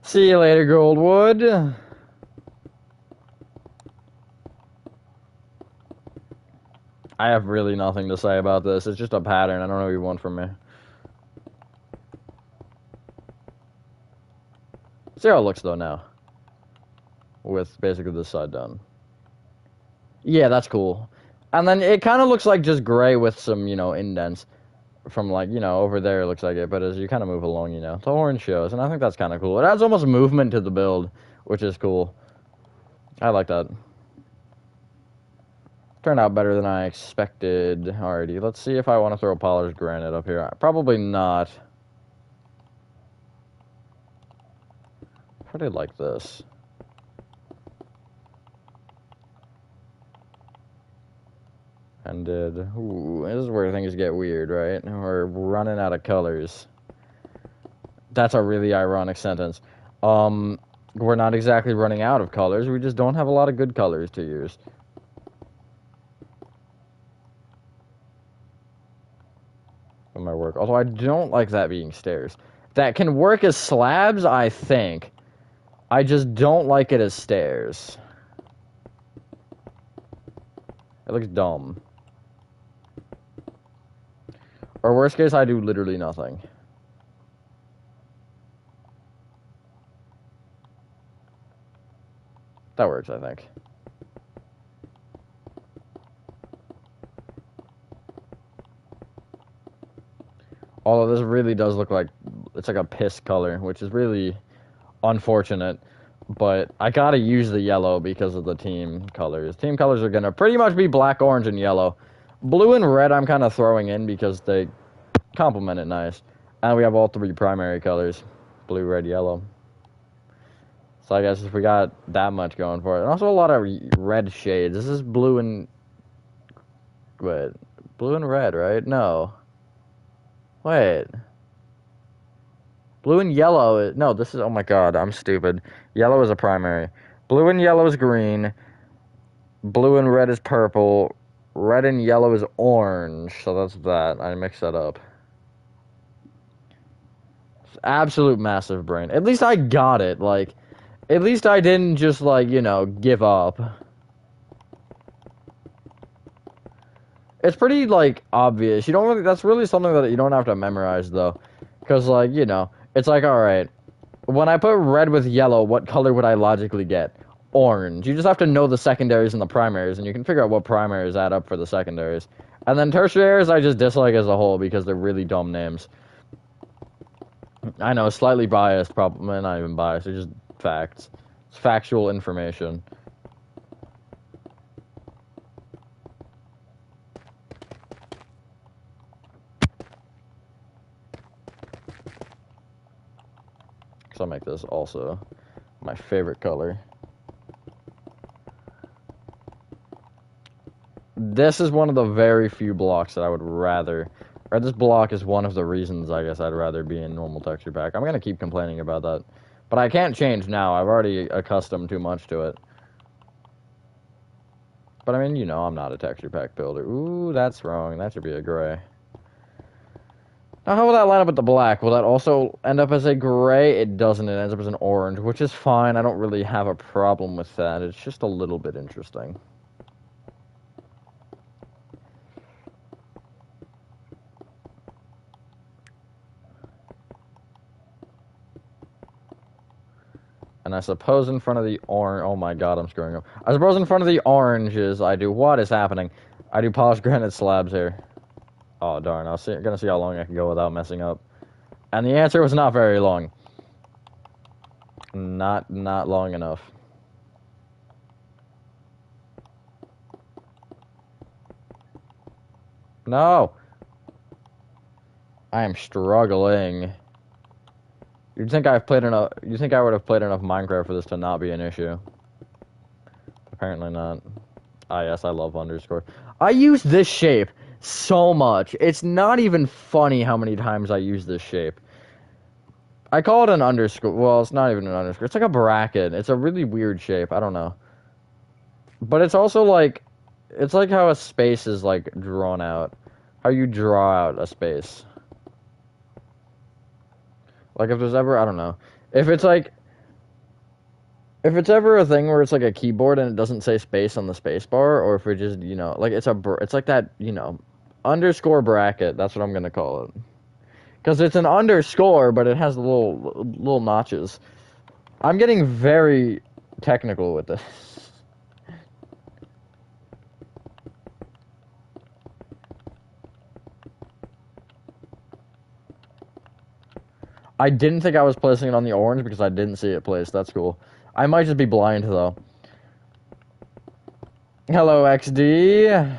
See you later, Goldwood. I have really nothing to say about this. It's just a pattern. I don't know what you want from me. See how it looks, though, now. With basically this side done. Yeah, that's cool. And then it kind of looks like just gray with some, you know, indents. From, like, you know, over there it looks like it. But as you kind of move along, you know, the orange shows. And I think that's kind of cool. It adds almost movement to the build, which is cool. I like that. Turned out better than I expected. Alrighty, let's see if I want to throw polished granite up here. Probably not. Pretty like this. And ooh, this is where things get weird, right? We're running out of colors. That's a really ironic sentence. We're not exactly running out of colors. We just don't have a lot of good colors to use. For my work. Although I don't like that being stairs. That can work as slabs, I think. I just don't like it as stairs. It looks dumb. Or worst case, I do literally nothing. That works, I think. Although this really does look like, it's like a piss color, which is really unfortunate. But I gotta use the yellow because of the team colors. Team colors are gonna pretty much be black, orange, and yellow. Blue and red I'm kind of throwing in because they complement it nice. And we have all three primary colors. Blue, red, yellow. So I guess if we got that much going for it. And also a lot of red shades. This is blue and... Wait. Blue and red, right? No. Wait. Blue and yellow... No, this is... Oh my god, I'm stupid. Yellow is a primary. Blue and yellow is green. Blue and red is purple. Red and yellow is orange. So that's that. I mixed that up. Absolute massive brain. At least I got it. Like, at least I didn't just, like, you know, give up. It's pretty, like, obvious. You don't really... That's really something that you don't have to memorize, though. Because, like, you know, it's like, alright. When I put red with yellow, what color would I logically get? Orange. You just have to know the secondaries and the primaries, and you can figure out what primaries add up for the secondaries. And then tertiaries I just dislike as a whole because they're really dumb names. I know, slightly biased, probably not even biased, it's just facts. It's factual information. So I'll make this also my favorite color. This is one of the very few blocks that I would rather, or this block is one of the reasons I guess I'd rather be in normal texture pack. I'm gonna keep complaining about that, but I can't change now. I've already accustomed too much to it. But I mean, you know, I'm not a texture pack builder. Ooh, that's wrong. That should be a gray. Now, how will that line up with the black? Will that also end up as a gray? It doesn't. It ends up as an orange, which is fine. I don't really have a problem with that. It's just a little bit interesting. And I suppose in front of the orange... Oh my god, I'm screwing up. I suppose in front of the oranges, I do... What is happening? I do polished granite slabs here. Oh, darn. I was gonna see how long I can go without messing up. And the answer was not very long. Not long enough. No! I am struggling. You'd think I've played enough... You think I would have played enough Minecraft for this to not be an issue. Apparently not. Ah, yes, I love underscore. I use this shape so much. It's not even funny how many times I use this shape. I call it an underscore. Well, it's not even an underscore. It's like a bracket. It's a really weird shape. I don't know. But it's also like... It's like how a space is, like, drawn out. How you draw out a space. Like, if there's ever... I don't know. If it's, like... If it's ever a thing where it's, like, a keyboard and it doesn't say space on the space bar, or if it just, you know... Like, it's like that, you know... Underscore bracket. That's what I'm gonna call it. Because it's an underscore, but it has little notches. I'm getting very technical with this. I didn't think I was placing it on the orange because I didn't see it placed. That's cool. I might just be blind, though. Hello, XD.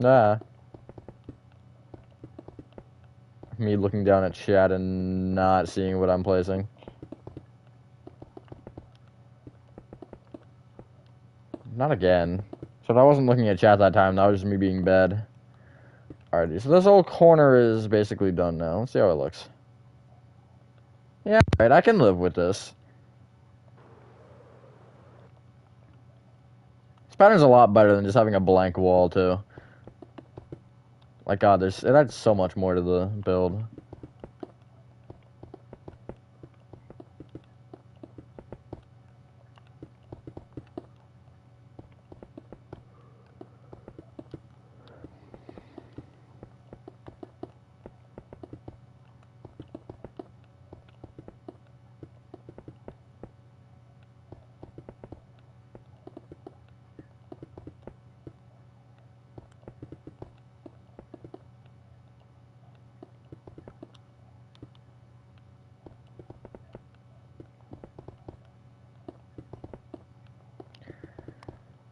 Nah. Me looking down at chat and not seeing what I'm placing. Not again. So I wasn't looking at chat that time. That was just me being bad. Alrighty, so this whole corner is basically done now. Let's see how it looks. Yeah, alright, I can live with this. This pattern's a lot better than just having a blank wall, too. Like, God, it adds so much more to the build.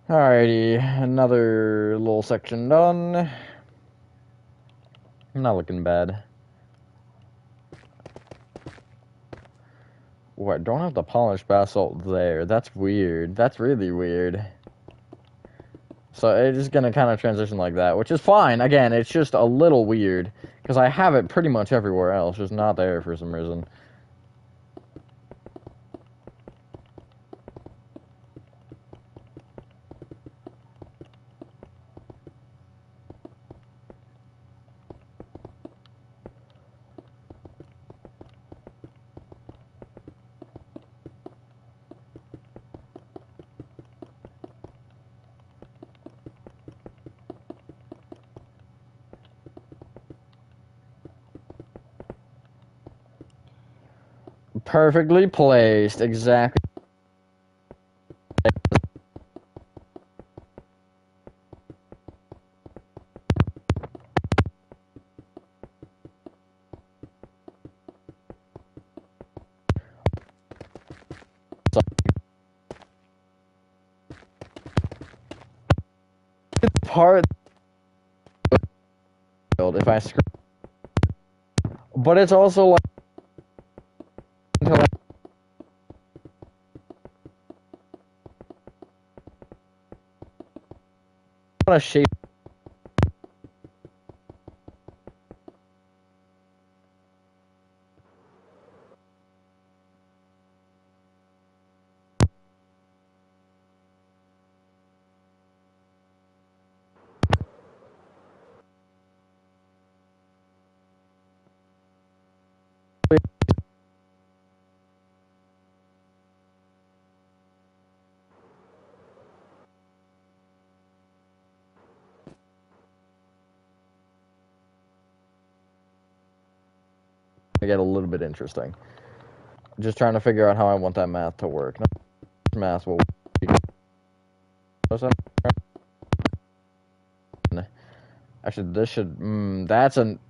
Alrighty, another little section done. I'm not looking bad. What, don't have the polished basalt there. That's weird. That's really weird. So it's just gonna kind of transition like that, which is fine. Again, it's just a little weird. Because I have it pretty much everywhere else, just not there for some reason. Perfectly placed, exactly. Part if I screw But it's also like until I want to shape. I get a little bit interesting. Just trying to figure out how I want that math to work. Math will. Actually, this should. That's an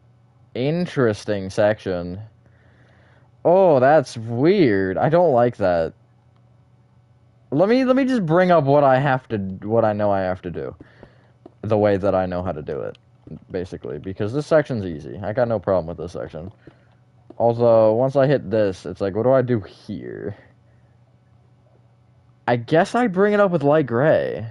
interesting section. Oh, that's weird. I don't like that. Let me just bring up what I know I have to do. The way that I know how to do it, basically, because this section's easy. I got no problem with this section. Although, once I hit this, it's like, what do I do here? I guess I bring it up with light gray.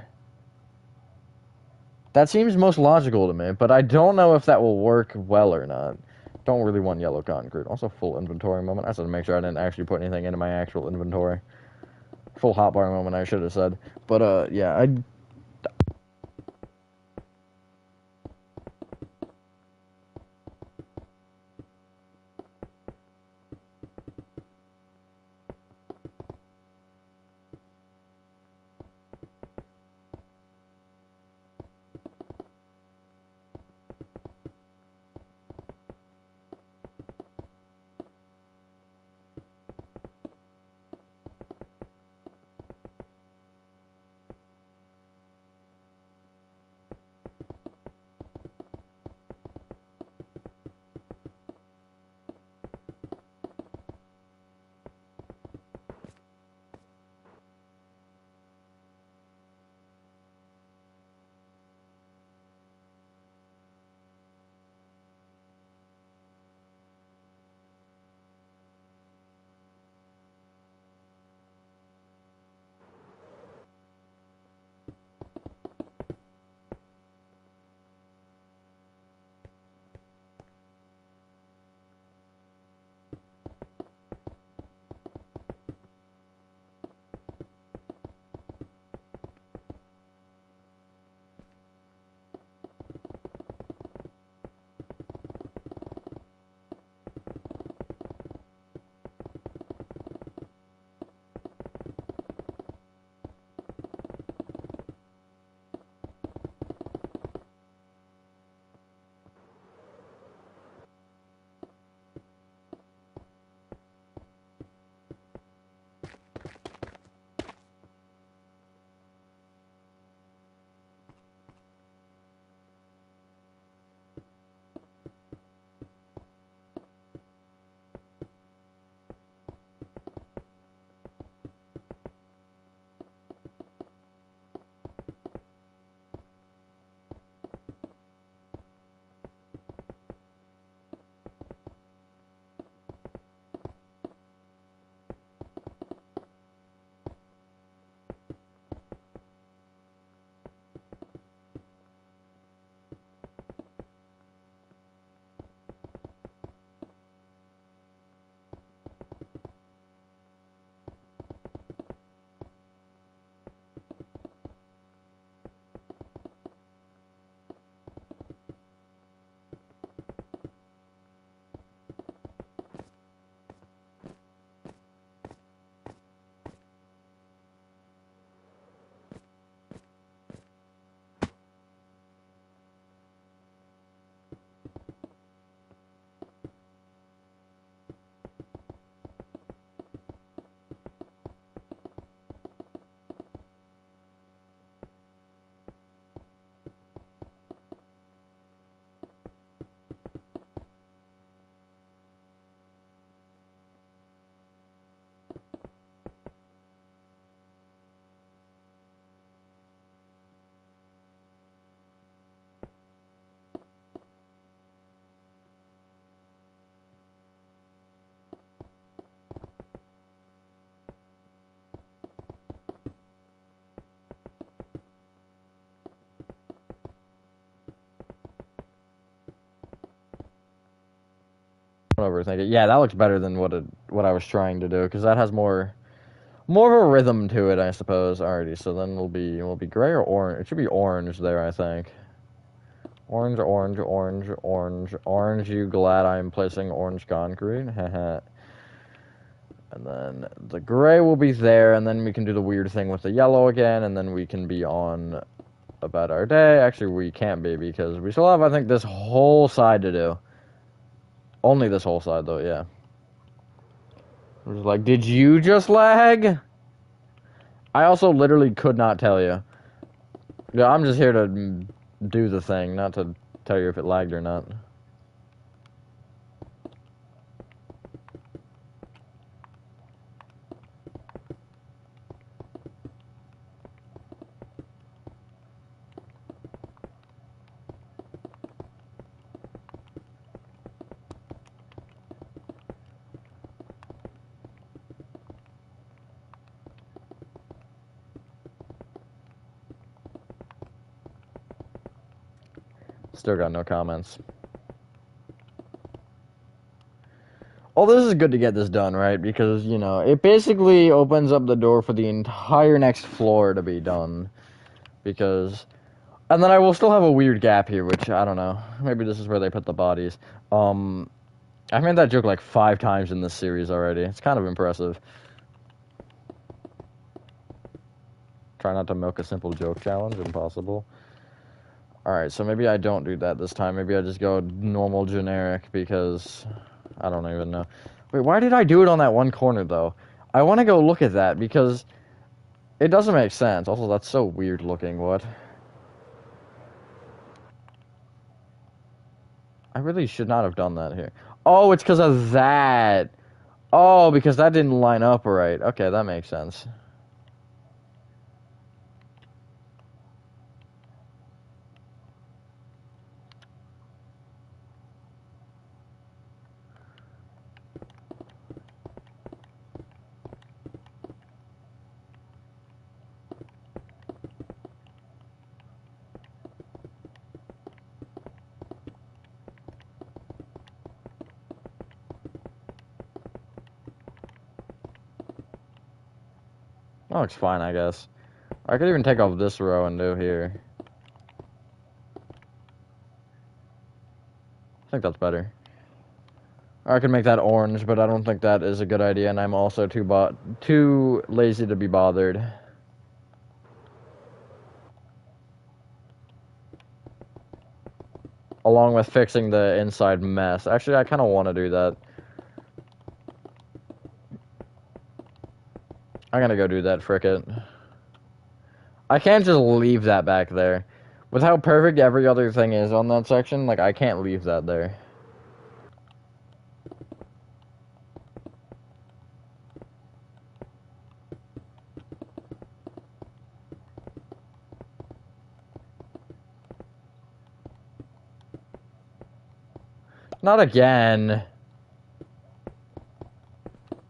That seems most logical to me, but I don't know if that will work well or not. Don't really want yellow concrete. Also, full inventory moment. I just had to make sure I didn't actually put anything into my actual inventory. Full hotbar moment, I should have said. But, yeah, I overthink it. Yeah, that looks better than what I was trying to do, because that has more of a rhythm to it, I suppose. Alrighty, so then will be gray or orange? It should be orange there, I think. Orange, orange, orange, orange, orange. You glad I'm placing orange concrete? Haha. And then the gray will be there, and then we can do the weird thing with the yellow again, and then we can be on about our day. Actually, we can't be, because we still have, I think, this whole side to do. Only this whole side, though, yeah. I was like, did you just lag? I also literally could not tell you. Yeah, I'm just here to do the thing, not to tell you if it lagged or not. Still got no comments. Oh, this is good to get this done, right? Because, you know, it basically opens up the door for the entire next floor to be done. Because... And then I will still have a weird gap here, which, I don't know. Maybe this is where they put the bodies. I've made that joke like 5 times in this series already. It's kind of impressive. Try not to milk a simple joke challenge. Impossible. Alright, so maybe I don't do that this time. Maybe I just go normal generic, because... I don't even know. Wait, why did I do it on that one corner, though? I want to go look at that, because it doesn't make sense. Also, that's so weird looking, what? I really should not have done that here. Oh, it's because of that. Oh, because that didn't line up right. Okay, that makes sense. That looks fine, I guess. I could even take off this row and do here. I think that's better. Or I could make that orange, but I don't think that is a good idea, and I'm also too lazy to be bothered. Along with fixing the inside mess. Actually, I kind of want to do that. I'm gonna go do that, frick it. I can't just leave that back there. With how perfect every other thing is on that section, like, I can't leave that there. Not again.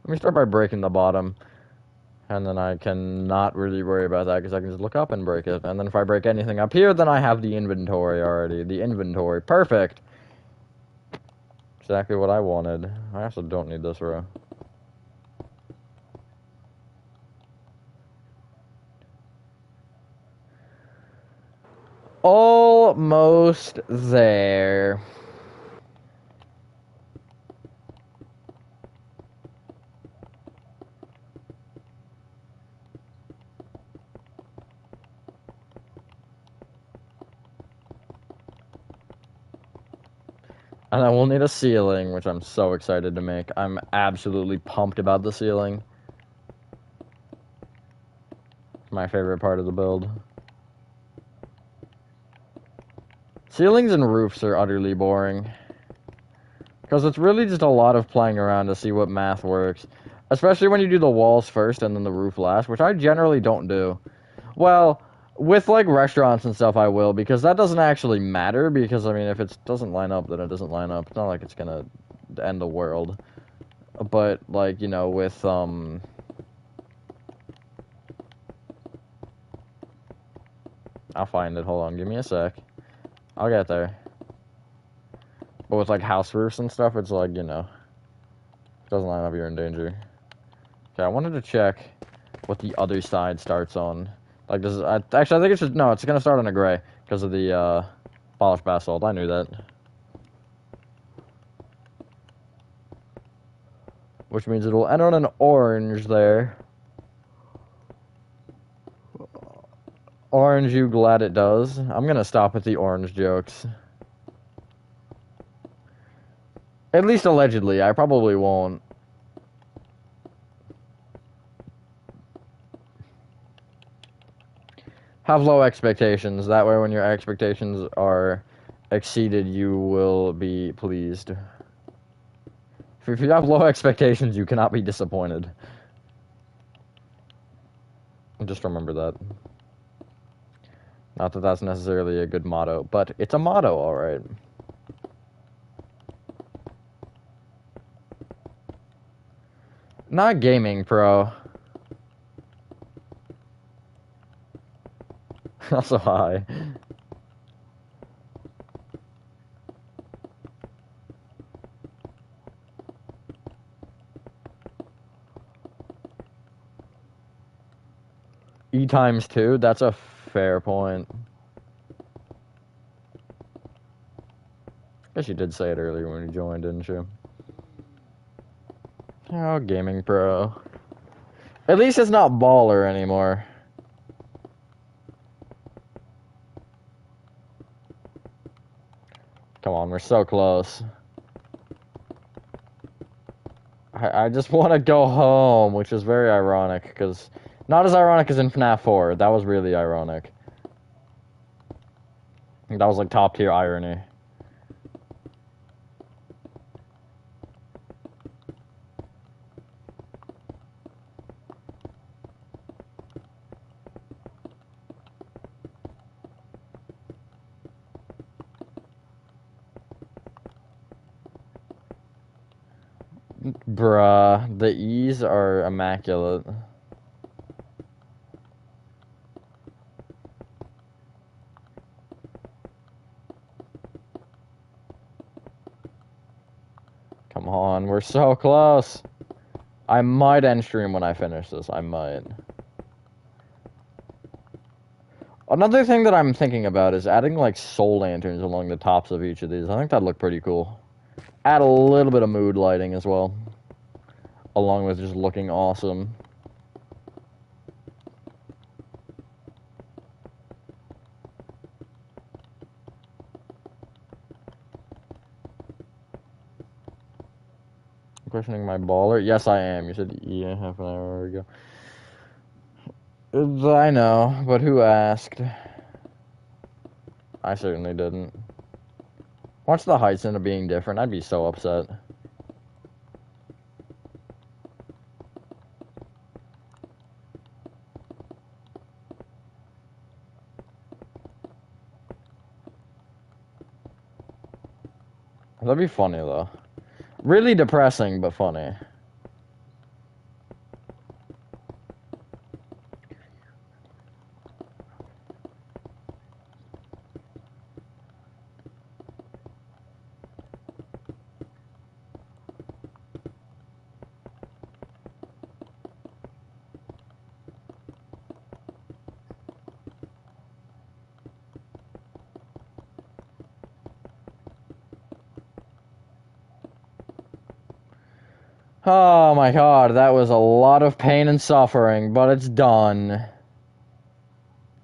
Let me start by breaking the bottom. And then I can not really worry about that, because I can just look up and break it. And then if I break anything up here, then I have the inventory already. The inventory. Perfect! Exactly what I wanted. I also don't need this row. Almost there. And I will need a ceiling, which I'm so excited to make. I'm absolutely pumped about the ceiling. My favorite part of the build. Ceilings and roofs are utterly boring. Because it's really just a lot of playing around to see what math works. Especially when you do the walls first and then the roof last, which I generally don't do. Well, with, like, restaurants and stuff, I will, because that doesn't actually matter, because, I mean, if it doesn't line up, then it doesn't line up. It's not like it's gonna end the world. But, like, you know, with, I'll find it. Hold on, give me a sec. I'll get there. But with, like, house roofs and stuff, it's like, you know... Doesn't line up, you're in danger. Okay, I wanted to check what the other side starts on. Like, this is... actually, I think it should... No, it's gonna start on a gray. Because of the, polished basalt. I knew that. Which means it'll end on an orange there. Orange, you glad it does? I'm gonna stop with the orange jokes. At least allegedly. I probably won't. Have low expectations. That way when your expectations are exceeded, you will be pleased. If you have low expectations, you cannot be disappointed. Just remember that. Not that that's necessarily a good motto, but it's a motto, alright. Not gaming pro. Also high. E times 2, that's a fair point. Guess you did say it earlier when you joined, didn't you? Oh, gaming pro. At least it's not baller anymore. Come on, we're so close. I just want to go home, which is very ironic, because... Not as ironic as in FNAF 4. That was really ironic. That was like top tier irony. Bruh, the E's are immaculate. Come on, we're so close. I might end stream when I finish this. I might. Another thing that I'm thinking about is adding, like, soul lanterns along the tops of each of these. I think that'd look pretty cool. Add a little bit of mood lighting as well. Along with just looking awesome. Questioning my baller? Yes, I am. You said yeah half an hour ago. I know, but who asked? I certainly didn't. Watch the heights end up being different. I'd be so upset. That'd be funny, though. Really depressing, but funny. Oh my god, that was a lot of pain and suffering, but it's done.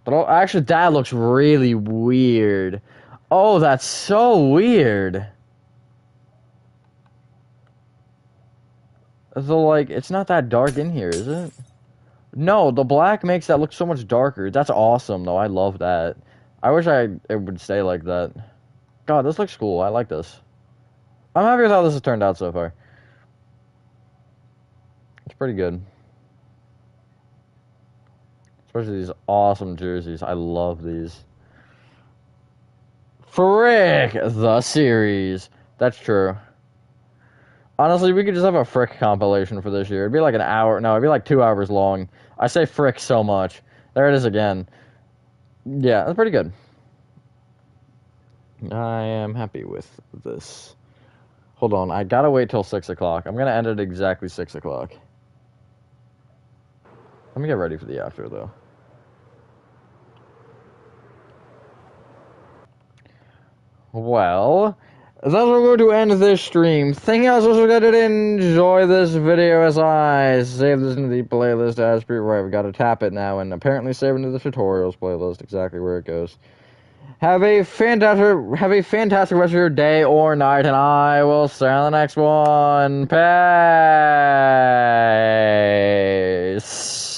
But actually, that looks really weird. Oh, that's so weird. So, like, it's not that dark in here, is it? No, the black makes that look so much darker. That's awesome, though. I love that. I wish it would stay like that. God, this looks cool. I like this. I'm happy with how this has turned out so far. It's pretty good. Especially these awesome jerseys. I love these. Frick! The series. That's true. Honestly, we could just have a Frick compilation for this year. It'd be like an hour. No, it'd be like 2 hours long. I say Frick so much. There it is again. Yeah, that's pretty good. I am happy with this. Hold on, I gotta wait till 6 o'clock. I'm gonna end at exactly 6 o'clock. Let me get ready for the after, though. Well, that's how we're going to end this stream. Thank you guys so much did enjoy this video as I save this into the playlist as per right. We gotta tap it now and apparently save into the tutorials playlist exactly where it goes. Have a fantastic rest of your day or night, and I will see you on the next one. Peace.